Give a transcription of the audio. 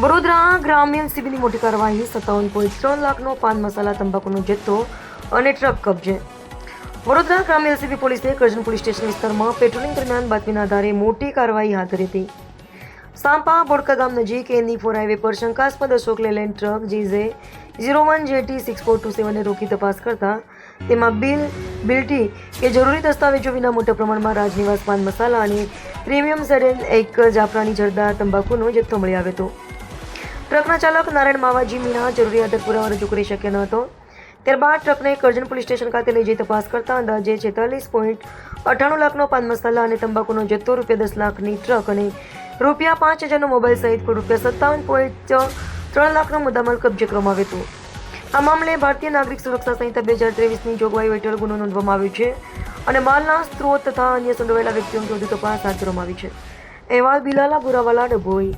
વડોદરા ગ્રામ્ય એલસીબીની મોટી કાર્યવાહી 57.3 લાખનો પાન મસાલા તંબાકુનો જથ્થો અને ટ્રક કબજે. વડોદરા ગ્રામ્ય એલસીબી પોલીસે કરજણ પોલીસ સ્ટેશન વિસ્તારમાં પેટ્રોલિંગ દરમિયાન બાતમીના આધારે મોટી કાર્યવાહી હાથ ધરી હતી. સાંપા બોડકા ગામ નજીક NE4 હાઈવે પર શંકાસ્પદ અશોક લેલેન્ડ ટ્રક GJ01JT6427 ને રોકી તપાસ કરતા તેમાં બિલ્ટી કે જરૂરી દસ્તાવેજો વિના મોટા પ્રમાણમાં રાજનિવાસ પાન મસાલા અને પ્રીમિયમ ZN એક જાફરાની જરદાર તંબાકુનો જથ્થો મળી આવ્યો હતો. ટ્રકના ચાલક નારાયણ માવાજી મીણા જરૂરી આધાર પુરાવા રજૂ કરી શક્યો ન હતો. ત્યારબાદ ટ્રકને કરજણ પોલીસ સ્ટેશન ખાતે લઈ જઈ તપાસ કરતા અંદાજે 46.98 લાખનો પાન મસાલા અને તંબાકુનો જથ્થો, ₹10 લાખની ટ્રક અને ₹5,000નો મોબાઈલ સહિત કુલ ₹57.3 લાખનો મુદ્દામાલ કબજે કરવામાં આવ્યો હતો. આ મામલે ભારતીય નાગરિક સુરક્ષા સંહિતા 2023ની જોગવાઈઓ હેઠળ ગુનો નોંધવામાં આવ્યો છે અને માલના સ્ત્રોત તથા અન્ય સંડોવાયેલા વ્યક્તિઓની વધુ તપાસ હાથ ધરવામાં આવી છે. અહેવાલ બિલાલા બુરાવાલા ડભોઈ.